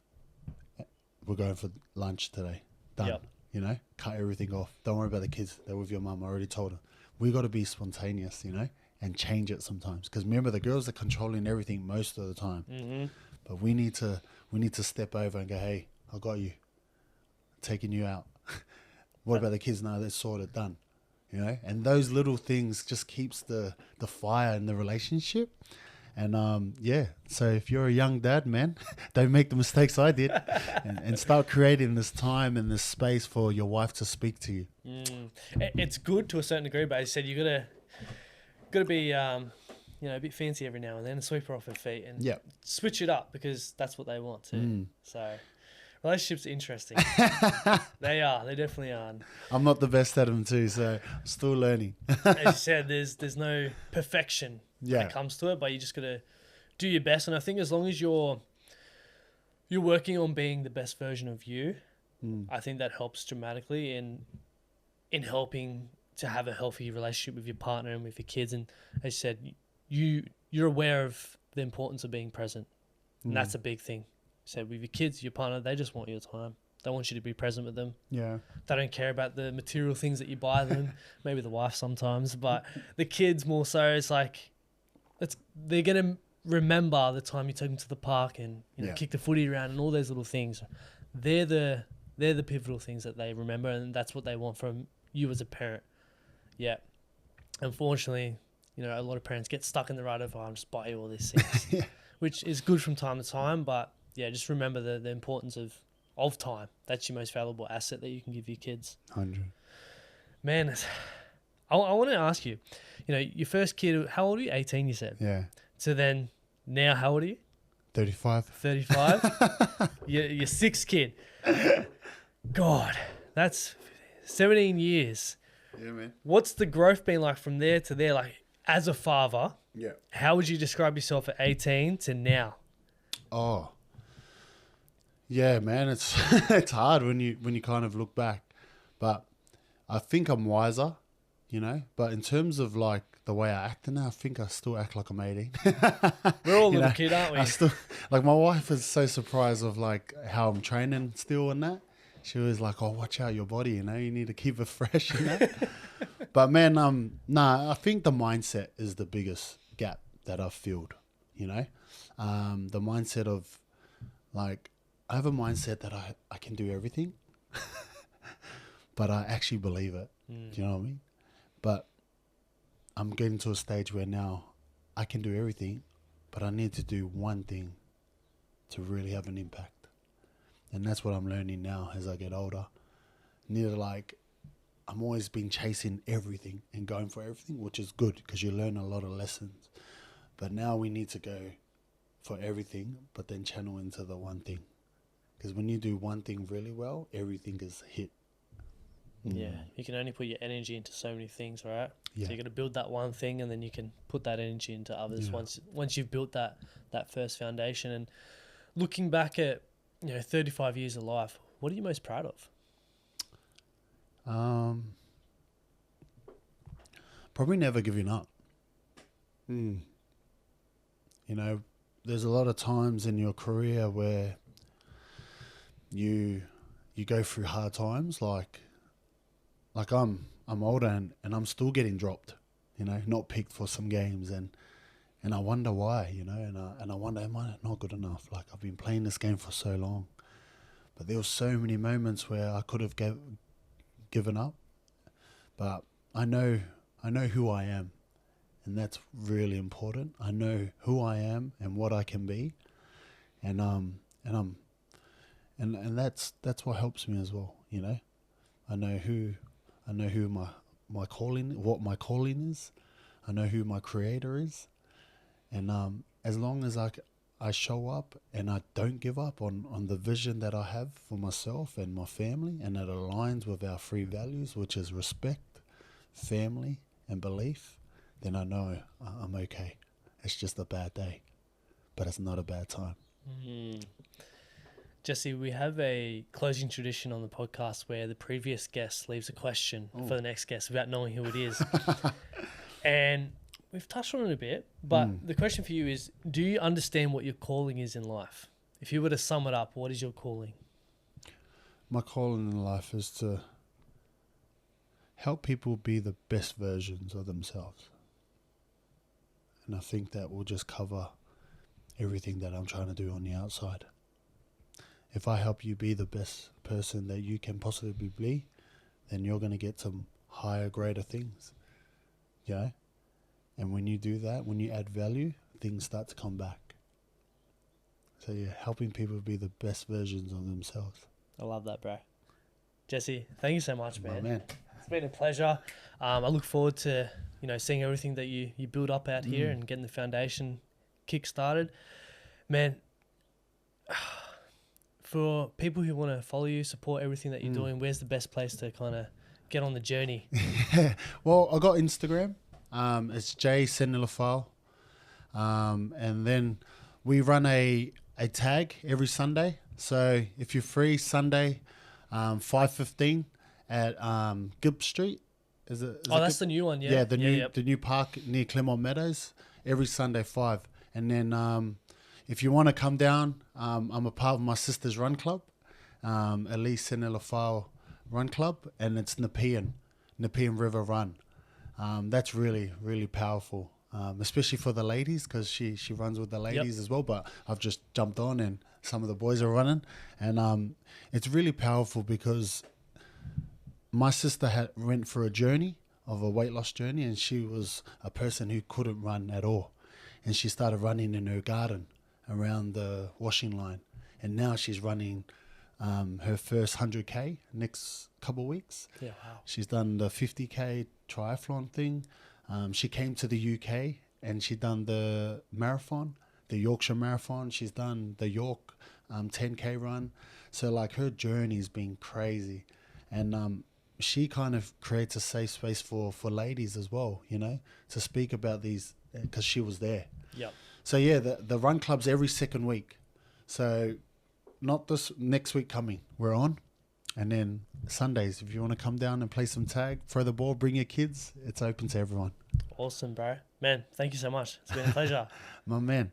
we're going for lunch today. Done. Yep. You know, cut everything off. Don't worry about the kids. They're with your mum. I already told her. We got to be spontaneous, you know, and change it sometimes. Because remember, the girls are controlling everything most of the time. Mm-hmm. But we need to step over and go, hey, I got you. Taking you out. What about the kids? No, they're sorted, done. You know, and those little things just keeps the fire in the relationship. And yeah, so if you're a young dad, man, don't make the mistakes I did, and start creating this time and this space for your wife to speak to you. It's good to a certain degree, but as you said, you gotta be you know, a bit fancy every now and then, and sweep her off her feet and switch it up, because that's what they want too. So relationships are interesting. They definitely are. I'm not the best at them too, so I'm still learning. As you said, there's no perfection when it comes to it, but you just gotta do your best. And I think as long as you're working on being the best version of you, I think that helps dramatically in helping to have a healthy relationship with your partner and with your kids. And as you said, you're aware of the importance of being present. And that's a big thing. So with your kids, your partner, they just want your time. They want you to be present with them. Yeah. They don't care about the material things that you buy them. Maybe the wife sometimes, but the kids more so. It's like they're gonna remember the time you took them to the park and kick the footy around and all those little things. They're the pivotal things that they remember, and that's what they want from you as a parent. Yeah. Unfortunately, a lot of parents get stuck in the rut of, I'm just buy you all these things, which is good from time to time. But yeah, just remember the importance of time. That's your most valuable asset that you can give your kids. 100. Man, I want to ask you, your first kid, how old are you? 18, you said. Yeah. So then now how old are you? 35. 35? your sixth kid. God, that's 17 years. Yeah, man. What's the growth been like from there to there? Like, as a father, how would you describe yourself at 18 to now? Oh, yeah, man. It's it's hard when you kind of look back, but I think I'm wiser, But in terms of like the way I act now, I think I still act like I'm 18. We're all a little kid, aren't we? I still like my wife is so surprised of like how I'm training still and that. She was like, "Oh, watch out your body, you need to keep it fresh." But man, I think the mindset is the biggest gap that I've filled. The mindset of like I have a mindset that I can do everything, but I actually believe it. Do you know what I mean? But I'm getting to a stage where now I can do everything, but I need to do one thing to really have an impact. And that's what I'm learning now as I get older. I'm always been chasing everything and going for everything, which is good because you learn a lot of lessons. But now we need to go for everything, but then channel into the one thing. Because when you do one thing really well, everything is hit. Yeah, you can only put your energy into so many things, right? Yeah. So you got to build that one thing, and then you can put that energy into others once you've built that first foundation. And looking back at 35 years of life, what are you most proud of? Probably never giving up. There's a lot of times in your career where you go through hard times, like I'm older and I'm still getting dropped, not picked for some games, and I wonder why, and I wonder, am I not good enough? Like, I've been playing this game for so long, but there were so many moments where I could have given up, but I know who I am, and that's really important. I know who I am and what I can be, and that's what helps me as well. I know who my calling, what my calling is. I know who my creator is. And as long as I show up and I don't give up on the vision that I have for myself and my family, and it aligns with our three values, which is respect, family, and belief, then I know I'm okay. It's just a bad day, but it's not a bad time. Jesse, we have a closing tradition on the podcast where the previous guest leaves a question for the next guest without knowing who it is. And we've touched on it a bit, but the question for you is, do you understand what your calling is in life? If you were to sum it up, what is your calling? My calling in life is to help people be the best versions of themselves. And I think that will just cover everything that I'm trying to do on the outside. If I help you be the best person that you can possibly be, then you're going to get some higher, greater things. And when you do that, when you add value, things start to come back. So yeah, helping people be the best versions of themselves. I love that, bro. Jesse, thank you so much, man. Oh, man. It's been a pleasure. I look forward to seeing everything that you build up out here and getting the foundation kick-started. Man, for people who want to follow you, support everything that you're doing, where's the best place to kind of get on the journey? Well, I got Instagram. It's Jesse Sene-Lefao. And then we run a tag every Sunday. So if you're free, Sunday, 5:15 at Gibb Street. Is it that's the new one, yeah. Yeah, the new park near Claremont Meadows. Every Sunday 5. And then if you want to come down, I'm a part of my sister's run club, Jesse Sene-Lefao Run Club, and it's Nepean River Run. That's really, really powerful, especially for the ladies, because she runs with the ladies as well. But I've just jumped on and some of the boys are running. And it's really powerful because my sister went for a journey of a weight loss journey, and she was a person who couldn't run at all. And she started running in her garden around the washing line. And now she's running her first 100K next couple of weeks. Yeah, wow. She's done the 50K triathlon thing. She came to the UK and she done the marathon, the Yorkshire Marathon. She's done the York 10K run. So like her journey's been crazy. And she kind of creates a safe space for ladies as well, you know, to speak about these, because she was there. Yep. So yeah, the run club's every second week. So not this next week coming, we're on. And then Sundays, if you want to come down and play some tag, throw the ball, bring your kids, it's open to everyone. Awesome, bro. Man, thank you so much. It's been a pleasure. My man.